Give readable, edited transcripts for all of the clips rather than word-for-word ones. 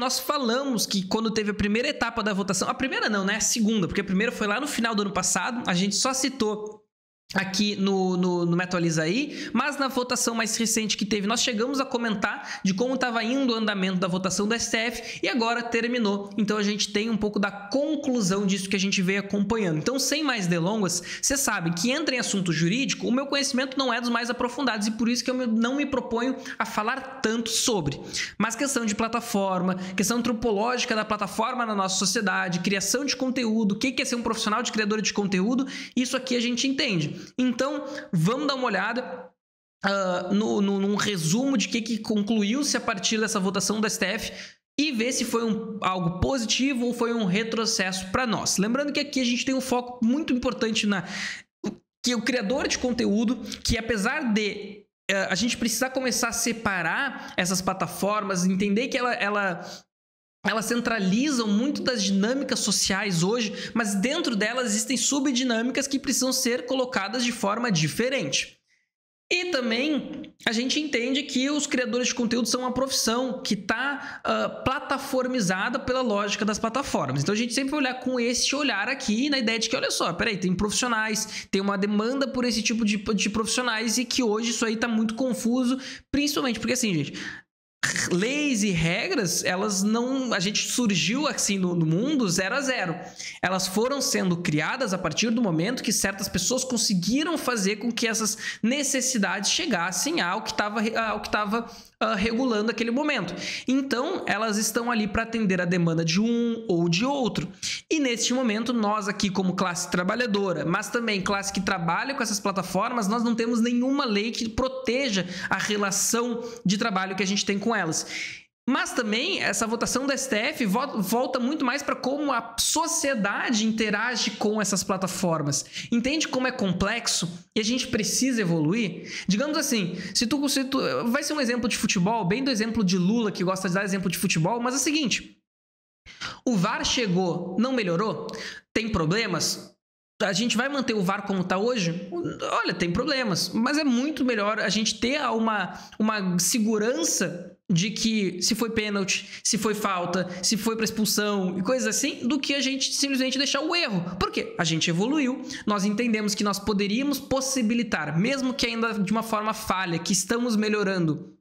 nós falamos que quando teve a primeira etapa da votação, a primeira não, né? A segunda, porque a primeira foi lá no final do ano passado, a gente só citou aqui no Me Atualiza Aí, mas na votação mais recente que teve, nós chegamos a comentar de como estava indo o andamento da votação do STF e agora terminou. Então a gente tem um pouco da conclusão disso que a gente veio acompanhando. Então, sem mais delongas, você sabe que entra em assunto jurídico, o meu conhecimento não é dos mais aprofundados e por isso que eu não me proponho a falar tanto sobre. Mas questão de plataforma, questão antropológica da plataforma na nossa sociedade, criação de conteúdo, o que é ser um profissional de criador de conteúdo, isso aqui a gente entende. Então, vamos dar uma olhada num resumo de que concluiu-se a partir dessa votação do STF e ver se foi algo positivo ou foi um retrocesso para nós. Lembrando que aqui a gente tem um foco muito importante que o criador de conteúdo, que apesar de a gente precisar começar a separar essas plataformas, entender que elas centralizam muito das dinâmicas sociais hoje, mas dentro delas existem subdinâmicas que precisam ser colocadas de forma diferente. E também a gente entende que os criadores de conteúdo são uma profissão que está plataformizada pela lógica das plataformas. Então a gente sempre vai olhar com esse olhar aqui na ideia de que, olha só, peraí, tem profissionais, tem uma demanda por esse tipo de profissionais e que hoje isso aí está muito confuso, principalmente porque assim, gente, leis e regras, elas não... A gente surgiu assim no mundo 0 a 0. Elas foram sendo criadas a partir do momento que certas pessoas conseguiram fazer com que essas necessidades chegassem ao que estava regulando aquele momento. Então, elas estão ali para atender a demanda de um ou de outro. E neste momento, nós aqui como classe trabalhadora, mas também classe que trabalha com essas plataformas, nós não temos nenhuma lei que proteja a relação de trabalho que a gente tem com elas. Mas também essa votação da STF volta muito mais para como a sociedade interage com essas plataformas. Entende como é complexo e a gente precisa evoluir? Digamos assim, se tu vai ser um exemplo de futebol, bem do exemplo de Lula, que gosta de dar exemplo de futebol, mas é o seguinte, o VAR chegou, não melhorou? Tem problemas? A gente vai manter o VAR como está hoje? Olha, tem problemas, mas é muito melhor a gente ter uma segurança de que se foi pênalti, se foi falta, se foi para expulsão e coisas assim, do que a gente simplesmente deixar o erro. Por quê? A gente evoluiu, nós entendemos que nós poderíamos possibilitar, mesmo que ainda de uma forma falha, que estamos melhorando,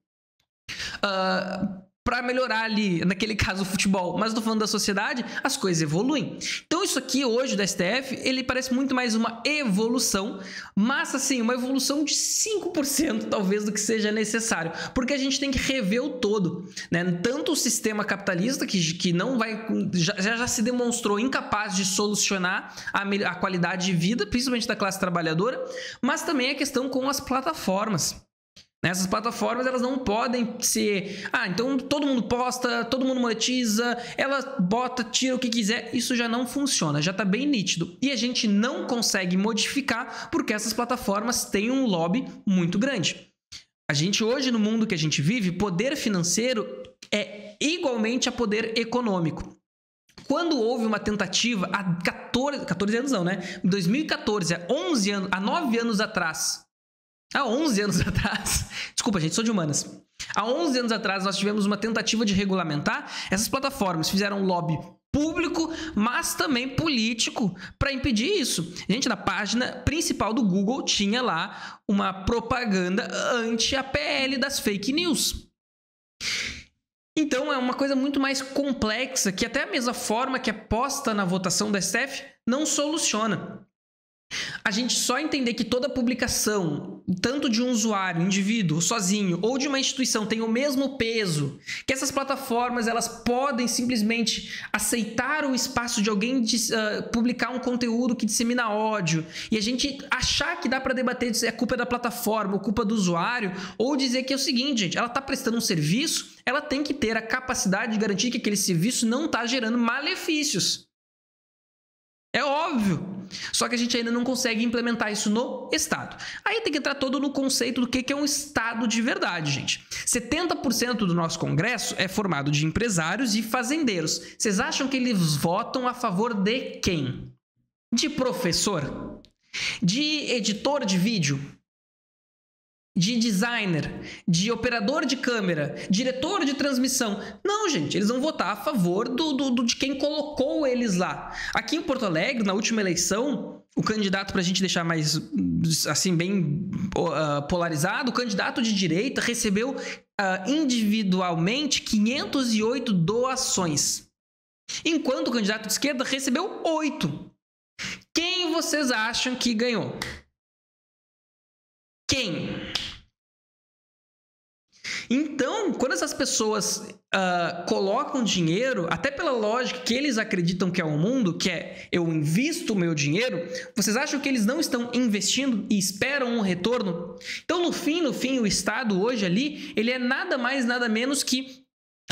para melhorar ali, naquele caso o futebol, mas estou falando da sociedade, as coisas evoluem. Então isso aqui hoje do STF, ele parece muito mais uma evolução, mas assim, uma evolução de 5% talvez do que seja necessário, porque a gente tem que rever o todo, né? Tanto o sistema capitalista, que não vai, já se demonstrou incapaz de solucionar a qualidade de vida, principalmente da classe trabalhadora, mas também a questão com as plataformas. Essas plataformas, elas não podem ser... então todo mundo posta, todo mundo monetiza, ela bota, tira o que quiser. Isso já não funciona, já está bem nítido. E a gente não consegue modificar porque essas plataformas têm um lobby muito grande. A gente hoje, no mundo que a gente vive, poder financeiro é igualmente a poder econômico. Quando houve uma tentativa, há 14 anos não, né? Em 2014, há 9 anos atrás... Há 11 anos atrás, desculpa gente, sou de humanas. Há 11 anos atrás nós tivemos uma tentativa de regulamentar, essas plataformas fizeram um lobby público, mas também político para impedir isso. Gente, na página principal do Google tinha lá uma propaganda anti-APL das fake news. Então é uma coisa muito mais complexa que até a mesma forma que é posta na votação da STF não soluciona. A gente só entender que toda publicação, tanto de um usuário, indivíduo, sozinho, ou de uma instituição tem o mesmo peso, que essas plataformas elas podem simplesmente aceitar o espaço de alguém publicar um conteúdo que dissemina ódio, e a gente achar que dá para debater se é culpa da plataforma ou culpa do usuário, ou dizer que é o seguinte, gente, ela está prestando um serviço, ela tem que ter a capacidade de garantir que aquele serviço não está gerando malefícios. É óbvio. Só que a gente ainda não consegue implementar isso no Estado. Aí tem que entrar todo no conceito do que é um Estado de verdade, gente. 70% do nosso Congresso é formado de empresários e fazendeiros. Vocês acham que eles votam a favor de quem? De professor? De editor de vídeo? de designer, de operador de câmera, diretor de transmissão. Não, gente, eles vão votar a favor de quem colocou eles lá. Aqui em Porto Alegre, na última eleição, o candidato, para a gente deixar mais, assim, bem polarizado, o candidato de direita recebeu individualmente 508 doações, enquanto o candidato de esquerda recebeu 8. Quem vocês acham que ganhou? Quem? Então, quando essas pessoas colocam dinheiro, até pela lógica que eles acreditam que é o mundo, que é eu invisto o meu dinheiro, vocês acham que eles não estão investindo e esperam um retorno? Então, no fim, o Estado hoje ali, ele é nada mais, nada menos que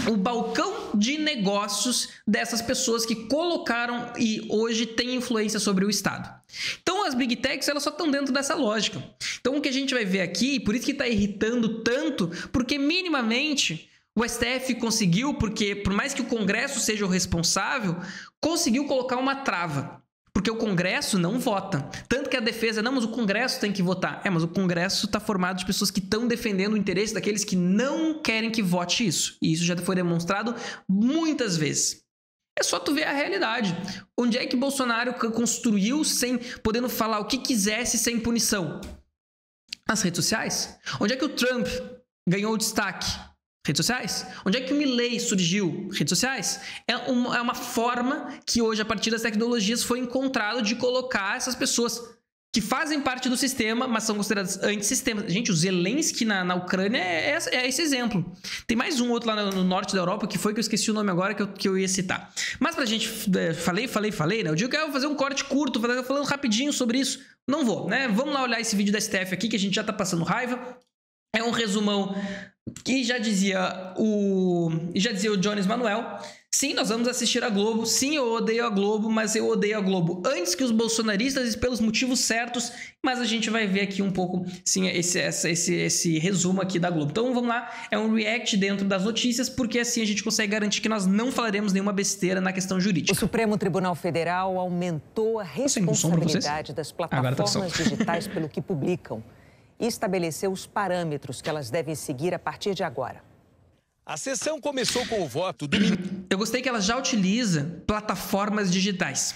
o balcão de negócios dessas pessoas que colocaram e hoje têm influência sobre o Estado. Então, as Big Techs, elas só estão dentro dessa lógica. Então, o que a gente vai ver aqui, por isso que está irritando tanto, porque minimamente o STF conseguiu, porque por mais que o Congresso seja o responsável, conseguiu colocar uma trava. Porque o Congresso não vota. Tanto que a defesa, não, mas o Congresso tem que votar. Mas o Congresso está formado de pessoas que estão defendendo o interesse daqueles que não querem que vote isso. E isso já foi demonstrado muitas vezes. É só tu ver a realidade. Onde é que Bolsonaro construiu podendo falar o que quisesse sem punição? Nas redes sociais. Onde é que o Trump ganhou destaque? Redes sociais. Onde é que o Milley surgiu? Redes sociais. É uma forma que hoje, a partir das tecnologias, foi encontrado de colocar essas pessoas que fazem parte do sistema, mas são consideradas antissistema. Gente, o Zelensky na Ucrânia é esse exemplo. Tem mais um outro lá no norte da Europa, que eu esqueci o nome agora, que eu ia citar. Mas pra gente... Falei, né? Eu digo que eu vou fazer um corte curto, falando rapidinho sobre isso. Não vou, né? Vamos lá olhar esse vídeo da STF aqui, que a gente já tá passando raiva. É um resumão que já dizia o Jones Manuel. Sim, nós vamos assistir a Globo. Sim, eu odeio a Globo, mas eu odeio a Globo antes que os bolsonaristas e pelos motivos certos. Mas a gente vai ver aqui um pouco, sim, esse resumo aqui da Globo. Então vamos lá, é um react dentro das notícias, porque assim a gente consegue garantir que nós não falaremos nenhuma besteira na questão jurídica. O Supremo Tribunal Federal aumentou a responsabilidade das plataformas digitais pelo que publicam e estabeleceu os parâmetros que elas devem seguir a partir de agora. A sessão começou com o voto do... Eu gostei que ela já utiliza plataformas digitais.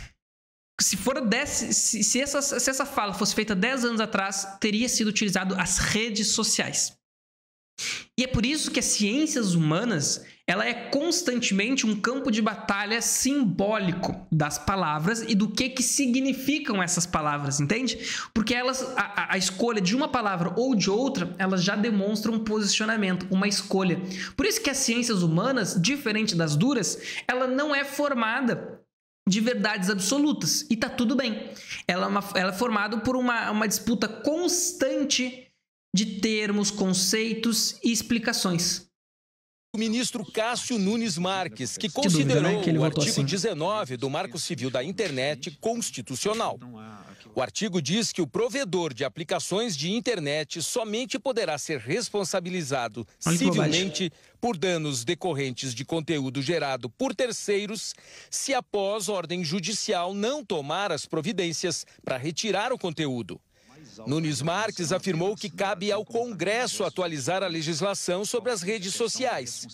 Se essa fala fosse feita 10 anos atrás, teria sido utilizado as redes sociais. E é por isso que as ciências humanas, ela é constantemente um campo de batalha simbólico das palavras e do que significam essas palavras, entende? Porque a escolha de uma palavra ou de outra, elas já demonstram um posicionamento, uma escolha. Por isso que as ciências humanas, diferente das duras, ela não é formada de verdades absolutas. E tá tudo bem. Ela é formada por uma disputa constante de termos, conceitos e explicações. O ministro Cássio Nunes Marques, que considerou o artigo 19 do Marco Civil da Internet constitucional. O artigo diz que o provedor de aplicações de internet somente poderá ser responsabilizado civilmente por danos decorrentes de conteúdo gerado por terceiros se após ordem judicial não tomar as providências para retirar o conteúdo. Nunes Marques afirmou que cabe ao Congresso atualizar a legislação sobre as redes sociais.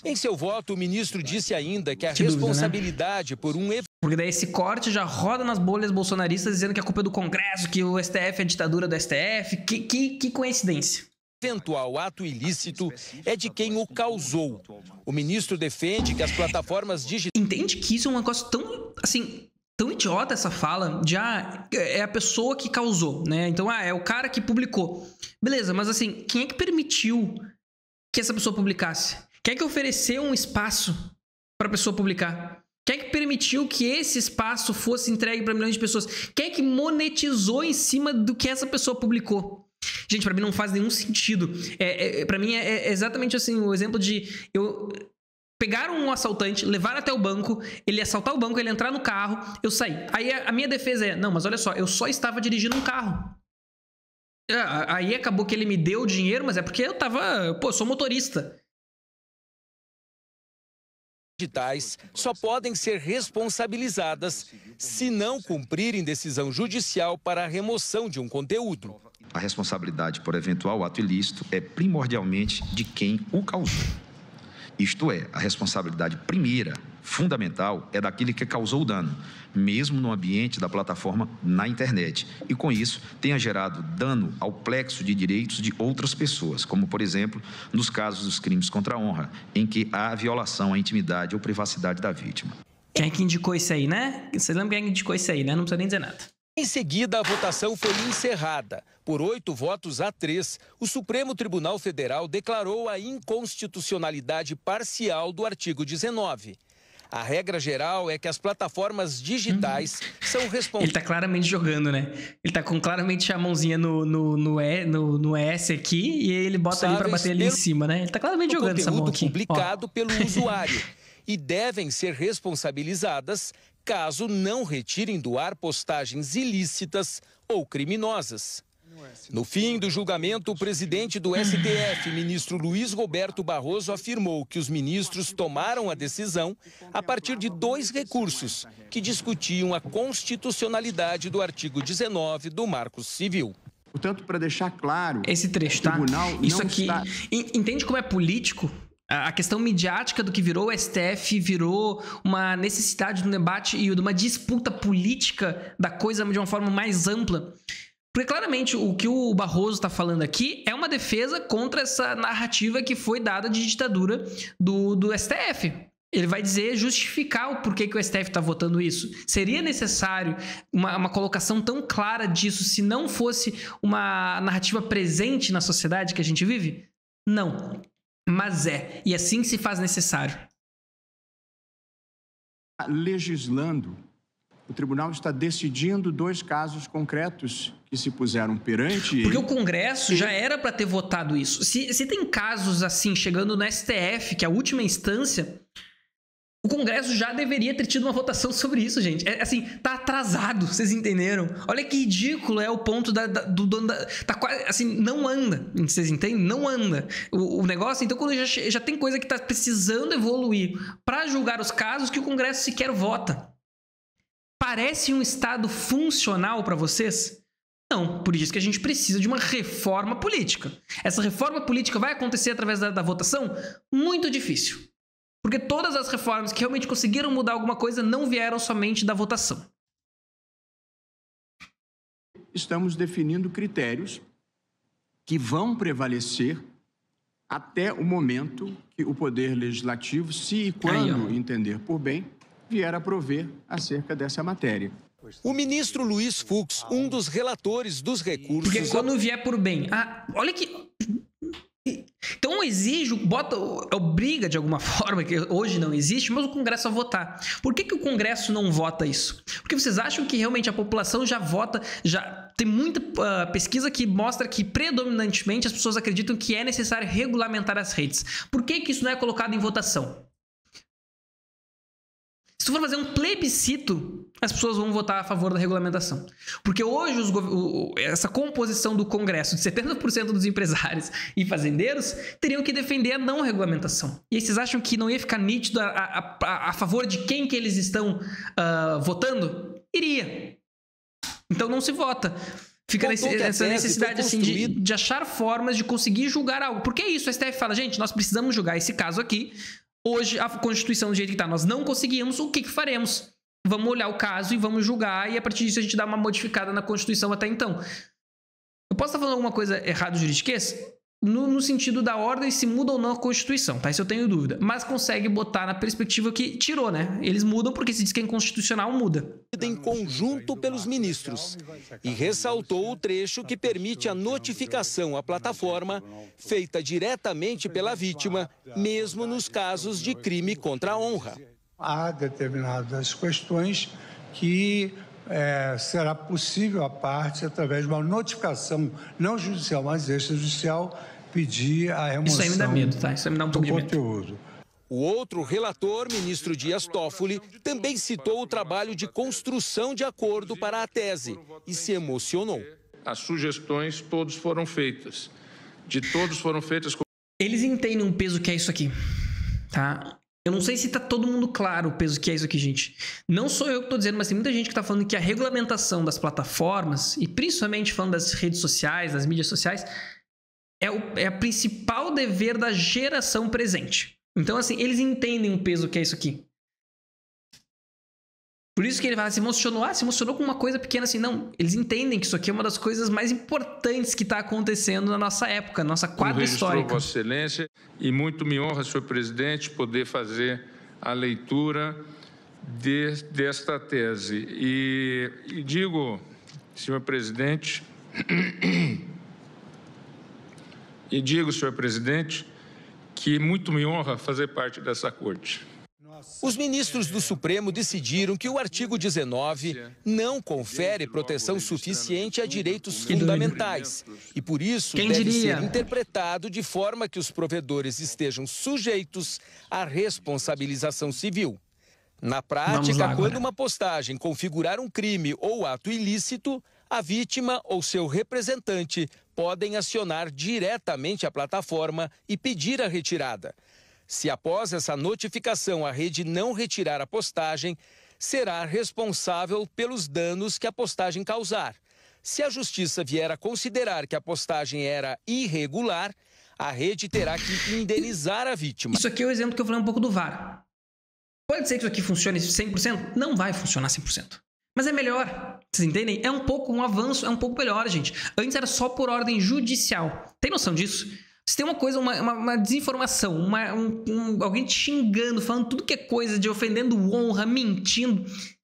Em seu voto, o ministro disse ainda que a responsabilidade por um... Porque daí esse corte já roda nas bolhas bolsonaristas dizendo que a culpa é do Congresso, que o STF é a ditadura do STF. Que coincidência. Eventual ato ilícito é de quem o causou. O ministro defende que as plataformas digitais... Entende que isso é um negócio tão, assim... tão idiota essa fala de é a pessoa que causou, né? Então, é o cara que publicou. Beleza, mas assim, quem é que permitiu que essa pessoa publicasse? Quem é que ofereceu um espaço para a pessoa publicar? Quem é que permitiu que esse espaço fosse entregue para milhões de pessoas? Quem é que monetizou em cima do que essa pessoa publicou? Gente, para mim não faz nenhum sentido. Para mim é exatamente assim, o exemplo de... Pegaram um assaltante, levaram até o banco, ele ia assaltar o banco, ele ia entrar no carro, eu saí. Aí a minha defesa é, não, mas olha só, eu só estava dirigindo um carro. Aí acabou que ele me deu o dinheiro, mas é porque eu sou motorista. Digitais só podem ser responsabilizadas se não cumprirem decisão judicial para a remoção de um conteúdo. a responsabilidade por eventual ato ilícito é primordialmente de quem o causou. Isto é, a responsabilidade primeira, fundamental, é daquele que causou o dano, mesmo no ambiente da plataforma na internet, e com isso tenha gerado dano ao plexo de direitos de outras pessoas, como, por exemplo, nos casos dos crimes contra a honra, em que há violação à intimidade ou privacidade da vítima. Quem é que indicou isso aí, né? Você lembra quem indicou isso aí, né? Não precisa nem dizer nada. Em seguida, a votação foi encerrada. Por 8 votos a 3, o Supremo Tribunal Federal declarou a inconstitucionalidade parcial do artigo 19. A regra geral é que as plataformas digitais são responsáveis... Ele tá claramente jogando, né? Ele tá com claramente a mãozinha no S aqui e ele bota ali para bater ali em cima, né? Ele tá claramente jogando essa mão aqui. Publicado pelo usuário e devem ser responsabilizadas caso não retirem do ar postagens ilícitas ou criminosas. No fim do julgamento, o presidente do STF, ministro Luiz Roberto Barroso, afirmou que os ministros tomaram a decisão a partir de 2 recursos que discutiam a constitucionalidade do artigo 19 do Marco Civil. Portanto, para deixar claro... Esse trecho, tá? Isso aqui... Entende como é político? A questão midiática do que virou o STF virou uma necessidade de um debate e de uma disputa política da coisa de uma forma mais ampla. Porque claramente o que o Barroso está falando aqui é uma defesa contra essa narrativa que foi dada de ditadura do STF. Ele vai dizer, justificar o porquê que o STF está votando isso. Seria necessário uma colocação tão clara disso se não fosse uma narrativa presente na sociedade que a gente vive? Não. Mas é. E assim se faz necessário. Legislando, o tribunal está decidindo 2 casos concretos que se puseram perante ele. Porque o Congresso já era para ter votado isso. Se tem casos assim, chegando no STF, que é a última instância, o Congresso já deveria ter tido uma votação sobre isso, gente. É assim, tá atrasado, vocês entenderam? Olha que ridículo é o ponto do dono da... Tá quase, assim, não anda, vocês entendem? Não anda. O negócio, então, quando já tem coisa que tá precisando evoluir para julgar os casos que o Congresso sequer vota. Parece um Estado funcional para vocês? Não, por isso que a gente precisa de uma reforma política. Essa reforma política vai acontecer através da votação? Muito difícil. Porque todas as reformas que realmente conseguiram mudar alguma coisa não vieram somente da votação. Estamos definindo critérios que vão prevalecer até o momento que o Poder Legislativo, se e quando entender por bem, vier a prover acerca dessa matéria. O ministro Luiz Fux, um dos relatores dos recursos... Porque quando vier por bem... olha que... Então obriga de alguma forma, que hoje não existe, mas o Congresso a votar. Por que o Congresso não vota isso? Porque vocês acham que realmente a população já vota, tem muita pesquisa que mostra que predominantemente as pessoas acreditam que é necessário regulamentar as redes. Por que isso não é colocado em votação? Se tu for fazer um plebiscito, as pessoas vão votar a favor da regulamentação. Porque hoje essa composição do Congresso de 70% dos empresários e fazendeiros teriam que defender a não regulamentação. E aí vocês acham que não ia ficar nítido a favor de quem que eles estão votando? Iria. Então não se vota. Fica essa necessidade assim, de achar formas de conseguir julgar algo. Porque é isso, o STF fala, gente, nós precisamos julgar esse caso aqui. Hoje, a Constituição do jeito que está, nós não conseguimos, o que faremos? Vamos olhar o caso e vamos julgar, e a partir disso a gente dá uma modificada na Constituição até então. Eu posso estar falando alguma coisa errada juridiquês? No sentido da ordem, se muda ou não a Constituição, tá? Isso eu tenho dúvida. Mas consegue botar na perspectiva que tirou, né? Eles mudam porque se diz que é inconstitucional, muda. Em conjunto pelos ministros. E ressaltou o trecho que permite a notificação à plataforma feita diretamente pela vítima, mesmo nos casos de crime contra a honra. Há determinadas questões que será possível a parte, através de uma notificação não judicial, mas extrajudicial, pedir a remoção. Isso aí me dá medo, tá? Isso aí me dá um pouco de medo. O outro relator, ministro Dias Toffoli, também citou o trabalho de construção de acordo para a tese e se emocionou. As sugestões todas foram feitas. De todos foram feitas... Eles entendem o peso que é isso aqui, tá? Eu não sei se tá todo mundo claro o peso que é isso aqui, gente. Não sou eu que tô dizendo, mas tem muita gente que tá falando que a regulamentação das plataformas, e principalmente falando das redes sociais, das mídias sociais, é a principal dever da geração presente. Então, assim, eles entendem o peso que é isso aqui. Por isso que ele fala, se emocionou com uma coisa pequena assim. Não, eles entendem que isso aqui é uma das coisas mais importantes que está acontecendo na nossa época, nossa quadra histórica. Vossa Excelência, e muito me honra, senhor presidente, poder fazer a leitura desta tese. E digo, senhor presidente, que muito me honra fazer parte dessa corte. Os ministros do Supremo decidiram que o artigo 19 não confere proteção suficiente a direitos fundamentais e, por isso, deve ser interpretado de forma que os provedores estejam sujeitos à responsabilização civil. Na prática, quando uma postagem configurar um crime ou ato ilícito, a vítima ou seu representante podem acionar diretamente a plataforma e pedir a retirada. Se após essa notificação a rede não retirar a postagem, será responsável pelos danos que a postagem causar. Se a justiça vier a considerar que a postagem era irregular, a rede terá que indenizar a vítima. Isso aqui é o exemplo que eu falei um pouco do VAR. Pode ser que isso aqui funcione 100%? Não vai funcionar 100%. Mas é melhor. Vocês entendem? É um pouco um avanço, é um pouco melhor, gente. Antes era só por ordem judicial. Tem noção disso? Se tem uma coisa, uma desinformação, alguém te xingando, falando tudo que é coisa, de ofendendo honra, mentindo,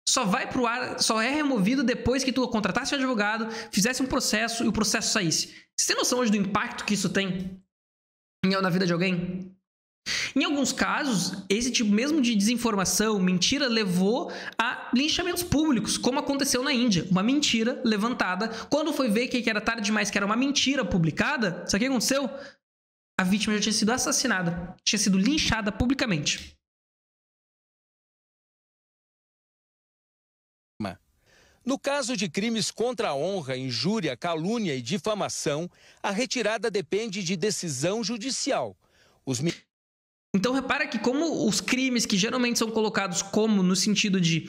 só vai pro ar, só é removido depois que tu contratasse um advogado, fizesse um processo e o processo saísse. Você tem noção hoje do impacto que isso tem na vida de alguém? Em alguns casos, esse tipo mesmo de desinformação, mentira, levou a linchamentos públicos, como aconteceu na Índia. Uma mentira levantada. Quando foi ver que era tarde demais, que era uma mentira publicada, sabe o que aconteceu? A vítima já tinha sido assassinada, tinha sido linchada publicamente. No caso de crimes contra a honra, injúria, calúnia e difamação, a retirada depende de decisão judicial. Então, repara que como os crimes que geralmente são colocados como no sentido de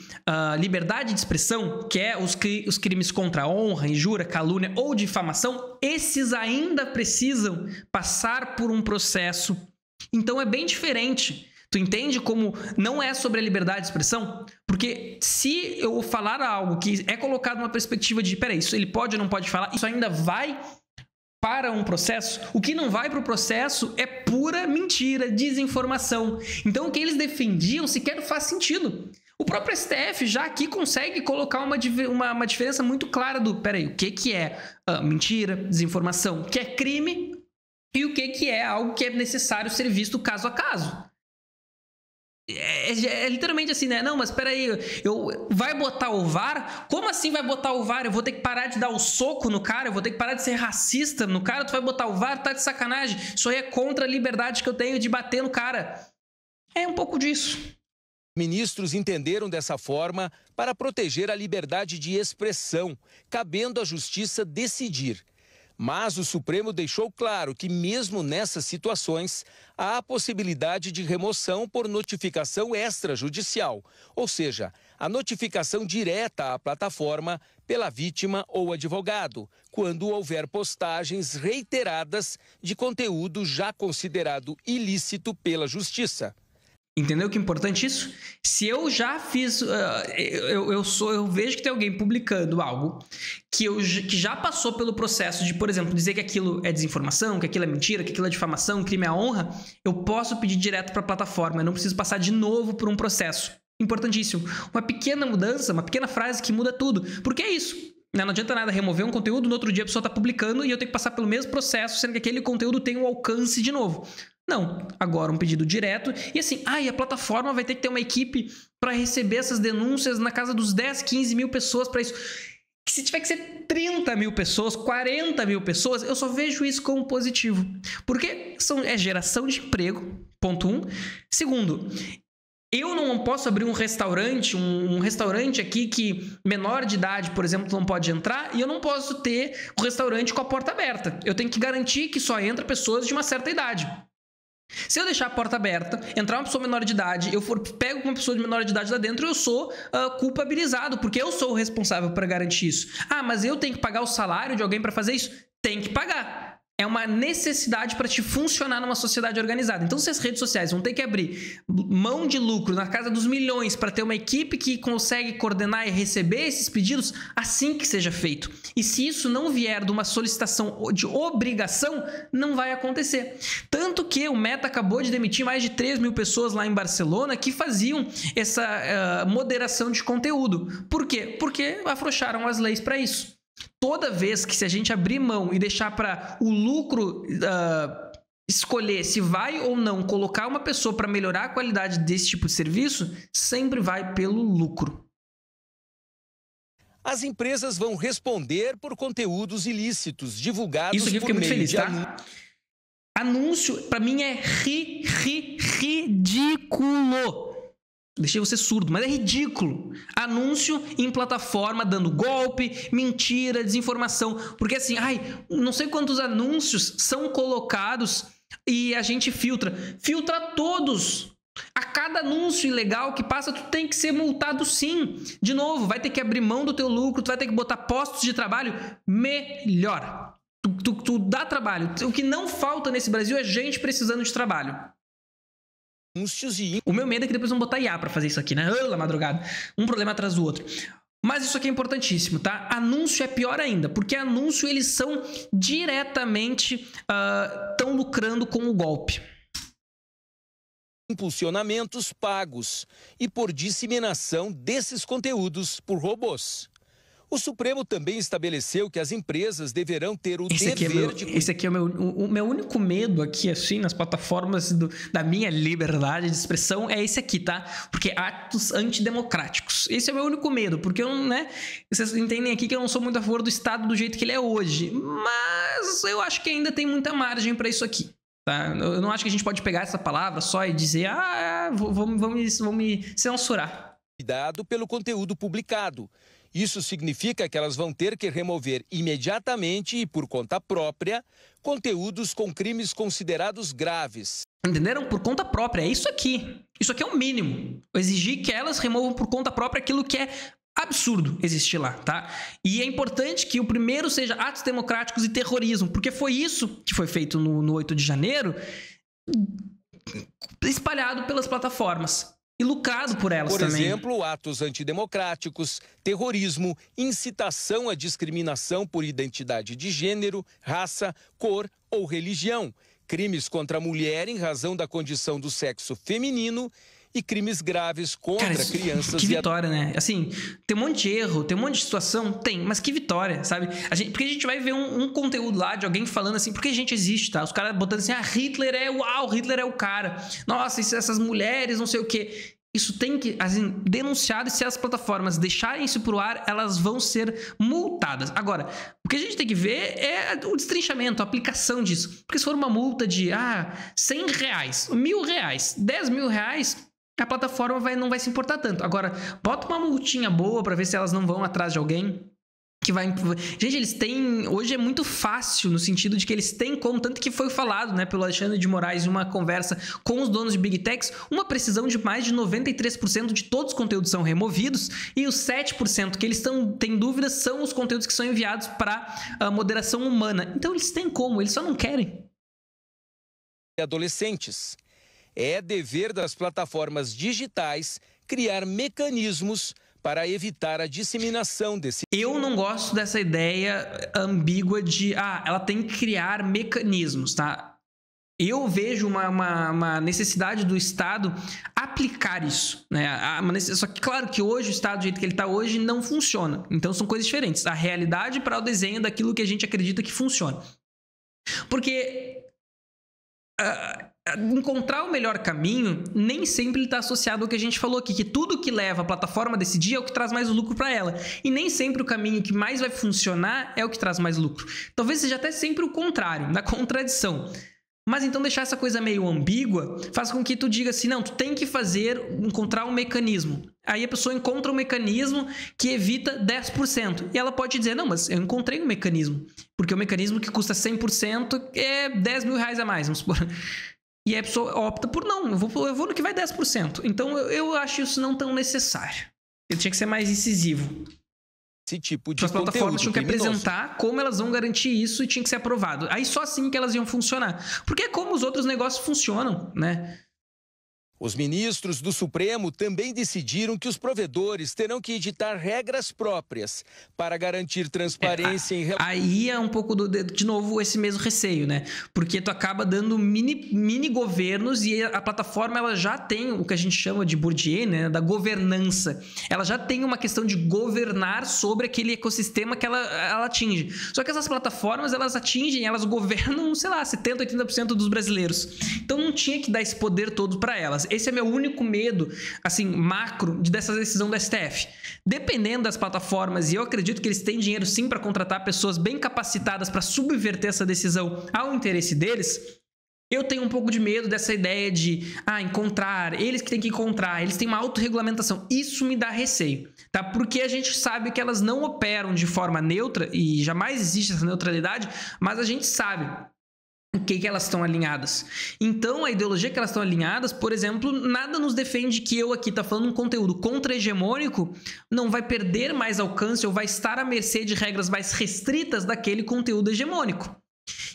liberdade de expressão, que é os crimes contra a honra, injúria, calúnia ou difamação, esses ainda precisam passar por um processo. Então, é bem diferente. Tu entende como não é sobre a liberdade de expressão? Porque se eu falar algo que é colocado numa perspectiva de, peraí, isso ele pode ou não pode falar, isso ainda vai para um processo. O que não vai para o processo é pura mentira, desinformação. Então, o que eles defendiam sequer faz sentido. O próprio STF já aqui consegue colocar uma diferença muito clara do, peraí, o que é mentira, desinformação, o que é crime e o que é algo que é necessário ser visto caso a caso. É literalmente assim, né? Não, mas peraí, vai botar o VAR? Como assim vai botar o VAR? Eu vou ter que parar de dar o soco no cara? Eu vou ter que parar de ser racista no cara? Tu vai botar o VAR? Tá de sacanagem. Isso aí é contra a liberdade que eu tenho de bater no cara. É um pouco disso. Ministros entenderam dessa forma para proteger a liberdade de expressão, cabendo à justiça decidir. Mas o Supremo deixou claro que, mesmo nessas situações, há a possibilidade de remoção por notificação extrajudicial, ou seja, a notificação direta à plataforma pela vítima ou advogado, quando houver postagens reiteradas de conteúdo já considerado ilícito pela Justiça. Entendeu que é importante isso? Se eu já fiz... eu vejo que tem alguém publicando algo que já passou pelo processo de, por exemplo, dizer que aquilo é desinformação, que aquilo é mentira, que aquilo é difamação, crime à honra, eu posso pedir direto para a plataforma, eu não preciso passar de novo por um processo. Importantíssimo. Uma pequena mudança, uma pequena frase que muda tudo. Porque é isso. Não adianta nada remover um conteúdo, no outro dia a pessoa está publicando e eu tenho que passar pelo mesmo processo, sendo que aquele conteúdo tem um alcance de novo. Não, agora um pedido direto e assim, a plataforma vai ter que ter uma equipe para receber essas denúncias na casa dos 10, 15 mil pessoas para isso. Se tiver que ser 30 mil pessoas, 40 mil pessoas, eu só vejo isso como positivo. Porque é geração de emprego, ponto 1. Segundo, eu não posso abrir um restaurante aqui que menor de idade, por exemplo, não pode entrar, e eu não posso ter um restaurante com a porta aberta. Eu tenho que garantir que só entra pessoas de uma certa idade. Se eu deixar a porta aberta, entrar uma pessoa menor de idade, eu pego uma pessoa de menor de idade lá dentro, eu sou culpabilizado, porque eu sou o responsável para garantir isso. Ah, mas eu tenho que pagar o salário de alguém para fazer isso? Tem que pagar. É uma necessidade para te funcionar numa sociedade organizada. Então, se as redes sociais vão ter que abrir mão de lucro na casa dos milhões para ter uma equipe que consegue coordenar e receber esses pedidos, assim que seja feito. E se isso não vier de uma solicitação de obrigação, não vai acontecer. Tanto que o Meta acabou de demitir mais de 3 mil pessoas lá em Barcelona que faziam essa moderação de conteúdo. Por quê? Porque afrouxaram as leis para isso. Toda vez que se a gente abrir mão e deixar para o lucro escolher se vai ou não colocar uma pessoa para melhorar a qualidade desse tipo de serviço, sempre vai pelo lucro. As empresas vão responder por conteúdos ilícitos divulgados isso aqui eu por fiquei muito meio feliz, de tá? Anúncio, para mim, é ridículo. Deixei você surdo, mas é ridículo. Anúncio em plataforma dando golpe, mentira, desinformação. Porque assim, não sei quantos anúncios são colocados e a gente filtra. Filtra todos. A cada anúncio ilegal que passa, tu tem que ser multado sim. De novo, vai ter que abrir mão do teu lucro, tu vai ter que botar postos de trabalho melhor. Tu dá trabalho. O que não falta nesse Brasil é gente precisando de trabalho. O meu medo é que depois vão botar IA pra fazer isso aqui, né? Na madrugada. Um problema atrás do outro. Mas isso aqui é importantíssimo, tá? Anúncio é pior ainda, porque anúncio eles são diretamente tão lucrando com o golpe. Impulsionamentos pagos e por disseminação desses conteúdos por robôs. O Supremo também estabeleceu que as empresas deverão ter o dever de... Esse aqui é o meu único medo aqui, assim, nas plataformas da minha liberdade de expressão, é esse aqui, tá? Porque atos antidemocráticos. Esse é o meu único medo, porque eu, né? Vocês entendem aqui que eu não sou muito a favor do Estado do jeito que ele é hoje, mas eu acho que ainda tem muita margem para isso aqui. Tá? Eu não acho que a gente pode pegar essa palavra só e dizer, vão me censurar. Cuidado pelo conteúdo publicado. Isso significa que elas vão ter que remover imediatamente e por conta própria conteúdos com crimes considerados graves. Entenderam? Por conta própria. É isso aqui. Isso aqui é o mínimo. Exigir que elas removam por conta própria aquilo que é absurdo existir lá, tá? E é importante que o primeiro seja atos democráticos e terrorismo, porque foi isso que foi feito no 8 de janeiro, espalhado pelas plataformas. E lucrado por elas também. Por exemplo, atos antidemocráticos, terrorismo, incitação à discriminação por identidade de gênero, raça, cor ou religião, crimes contra a mulher em razão da condição do sexo feminino e crimes graves contra crianças. Que vitória, né? Assim, tem um monte de erro, tem um monte de situação, mas que vitória, sabe? Porque a gente vai ver um conteúdo lá de alguém falando assim, porque a gente existe, tá? Os caras botando assim, Hitler é o cara. Nossa, essas mulheres, não sei o quê. Isso tem que, assim, denunciado, e se as plataformas deixarem isso pro ar, elas vão ser multadas. Agora, o que a gente tem que ver é o destrinchamento, a aplicação disso. Porque se for uma multa de, R$100, R$1.000, R$10.000, a plataforma não vai se importar tanto. Agora, bota uma multinha boa para ver se elas não vão atrás de alguém que vai... Gente, eles têm... Hoje é muito fácil no sentido de que eles têm como... Tanto que foi falado, né, pelo Alexandre de Moraes em uma conversa com os donos de Big Techs, uma precisão de mais de 93% de todos os conteúdos são removidos e os 7% que eles têm dúvidas são os conteúdos que são enviados para a moderação humana. Então, eles têm como, eles só não querem. Adolescentes. É dever das plataformas digitais criar mecanismos para evitar a disseminação desse... Eu não gosto dessa ideia ambígua de, ela tem que criar mecanismos, tá? Eu vejo uma necessidade do Estado aplicar isso, né? Só que, claro que hoje o Estado, do jeito que ele está hoje, não funciona. Então, são coisas diferentes. A realidade para o desenho daquilo que a gente acredita que funciona. Porque... encontrar o melhor caminho nem sempre está associado ao que a gente falou aqui, que tudo que leva a plataforma a decidir é o que traz mais lucro para ela, e nem sempre o caminho que mais vai funcionar é o que traz mais lucro. Talvez seja até sempre o contrário, na contradição. Mas então deixar essa coisa meio ambígua faz com que tu diga assim, não, tu tem que encontrar um mecanismo. Aí a pessoa encontra um mecanismo que evita 10%. E ela pode dizer, não, mas eu encontrei um mecanismo. Porque o mecanismo que custa 100% é R$10.000 a mais, vamos supor. E a pessoa opta por não, eu vou no que vai 10%. Então eu acho isso não tão necessário. Ele tinha que ser mais incisivo. Esse tipo de as plataformas tinham que apresentar como elas vão garantir isso e tinha que ser aprovado. Aí só assim que elas iam funcionar. Porque é como os outros negócios funcionam, né? Os ministros do Supremo também decidiram que os provedores terão que editar regras próprias para garantir transparência em relação... Aí é um pouco, de novo, esse mesmo receio, né? Porque tu acaba dando mini governos e a plataforma ela já tem o que a gente chama de Bourdieu, né? Da governança. Ela já tem uma questão de governar sobre aquele ecossistema que ela atinge. Só que essas plataformas, elas atingem, elas governam, sei lá, 70%, 80% dos brasileiros. Então não tinha que dar esse poder todo para elas. Esse é meu único medo, assim, macro, dessa decisão do STF. Dependendo das plataformas, e eu acredito que eles têm dinheiro sim para contratar pessoas bem capacitadas para subverter essa decisão ao interesse deles, eu tenho um pouco de medo dessa ideia de, encontrar, eles que têm que encontrar, eles têm uma autorregulamentação. Isso me dá receio, tá? Porque a gente sabe que elas não operam de forma neutra, e jamais existe essa neutralidade, mas a gente sabe o que elas estão alinhadas. Então, a ideologia que elas estão alinhadas, por exemplo, nada nos defende que eu aqui tá falando um conteúdo contra-hegemônico não vai perder mais alcance ou vai estar à mercê de regras mais restritas daquele conteúdo hegemônico.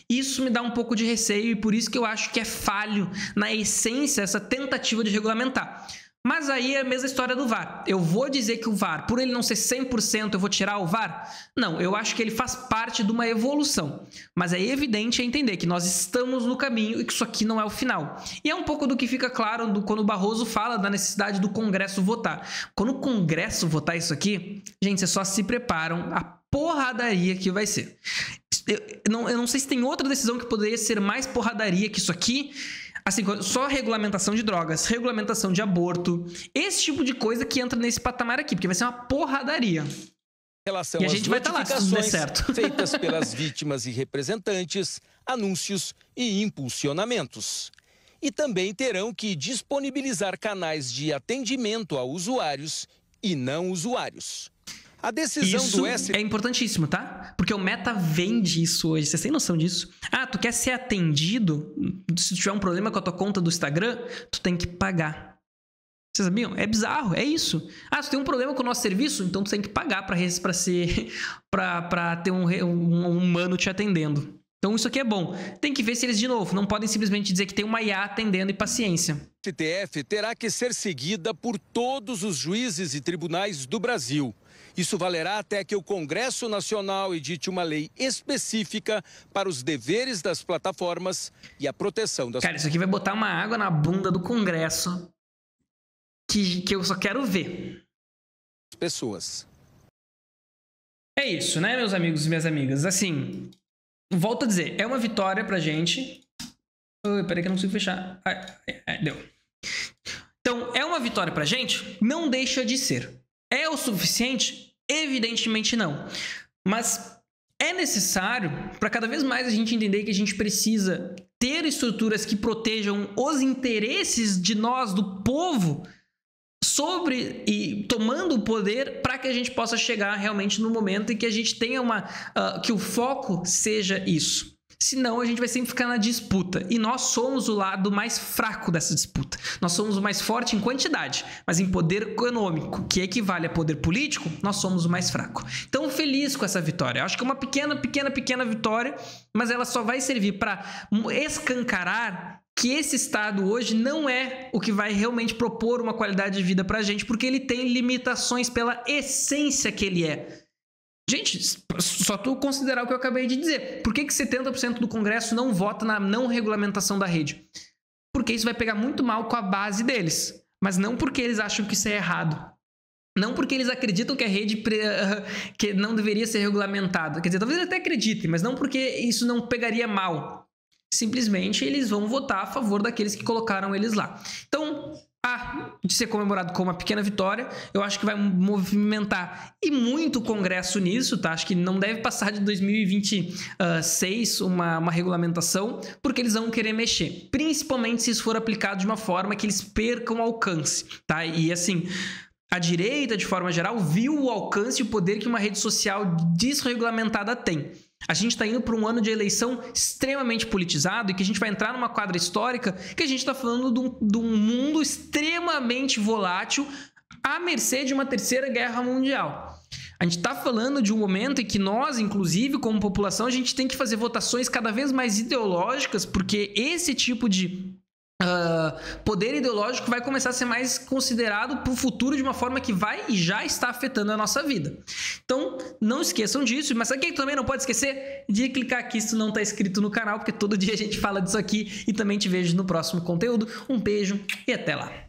Isso me dá um pouco de receio e por isso que eu acho que é falho, na essência, essa tentativa de regulamentar. Mas aí é a mesma história do VAR. Eu vou dizer que o VAR, por ele não ser 100%, eu vou tirar o VAR? Não, eu acho que ele faz parte de uma evolução. Mas é evidente entender que nós estamos no caminho e que isso aqui não é o final. E é um pouco do que fica claro quando o Barroso fala da necessidade do Congresso votar. Quando o Congresso votar isso aqui, gente, vocês só se preparam a porradaria que vai ser. Eu não sei se tem outra decisão que poderia ser mais porradaria que isso aqui. Assim, só regulamentação de drogas, regulamentação de aborto, esse tipo de coisa que entra nesse patamar aqui, porque vai ser uma porradaria. Relação e a gente vai estar lá, se tudo der certo. Feitas pelas vítimas e representantes, anúncios e impulsionamentos. E também terão que disponibilizar canais de atendimento a usuários e não usuários. A decisão isso do STF é importantíssimo, tá? Porque o Meta vende isso hoje. Vocês têm noção disso? Tu quer ser atendido? Se tu tiver um problema com a tua conta do Instagram, tu tem que pagar. Vocês sabiam? É bizarro, é isso. Tu tem um problema com o nosso serviço? Então tu tem que pagar para ter um humano te atendendo. Então isso aqui é bom. Tem que ver se eles, de novo, não podem simplesmente dizer que tem uma IA atendendo e paciência. O STF terá que ser seguida por todos os juízes e tribunais do Brasil. Isso valerá até que o Congresso Nacional edite uma lei específica para os deveres das plataformas e a proteção das... Cara, isso aqui vai botar uma água na bunda do Congresso que eu só quero ver. Pessoas. É isso, né, meus amigos e minhas amigas? Assim, volto a dizer, é uma vitória pra gente. Peraí que eu não consigo fechar. Deu. Então, é uma vitória pra gente? Não deixa de ser. É o suficiente? Evidentemente não. Mas é necessário para cada vez mais a gente entender que a gente precisa ter estruturas que protejam os interesses de nós, do povo, sobre e tomando o poder para que a gente possa chegar realmente no momento em que a gente tenha que o foco seja isso. Senão a gente vai sempre ficar na disputa. E nós somos o lado mais fraco dessa disputa. Nós somos o mais forte em quantidade, mas em poder econômico, que equivale a poder político, nós somos o mais fraco. Então, feliz com essa vitória. Acho que é uma pequena vitória, mas ela só vai servir para escancarar que esse Estado hoje não é o que vai realmente propor uma qualidade de vida para a gente, porque ele tem limitações pela essência que ele é. Gente, só tu considerar o que eu acabei de dizer. Por que 70% do Congresso não vota na não regulamentação da rede? Porque isso vai pegar muito mal com a base deles. Mas não porque eles acham que isso é errado. Não porque eles acreditam que a rede que não deveria ser regulamentada. Quer dizer, talvez eles até acreditem, mas não porque isso não pegaria mal. Simplesmente eles vão votar a favor daqueles que colocaram eles lá. Então, de ser comemorado como uma pequena vitória, eu acho que vai movimentar e muito o Congresso nisso, tá? Acho que não deve passar de 2026 uma regulamentação, porque eles vão querer mexer, principalmente se isso for aplicado de uma forma que eles percam alcance, tá? E assim, a direita, de forma geral, viu o alcance e o poder que uma rede social desregulamentada tem. A gente está indo para um ano de eleição extremamente politizado e que a gente vai entrar numa quadra histórica que a gente está falando de um mundo extremamente volátil à mercê de uma terceira guerra mundial. A gente está falando de um momento em que nós, inclusive, como população, a gente tem que fazer votações cada vez mais ideológicas, porque esse tipo de poder ideológico vai começar a ser mais considerado para o futuro de uma forma que vai e já está afetando a nossa vida. Então, não esqueçam disso, mas sabe quem também não pode esquecer? De clicar aqui se não está inscrito no canal, porque todo dia a gente fala disso aqui e também te vejo no próximo conteúdo. Um beijo e até lá!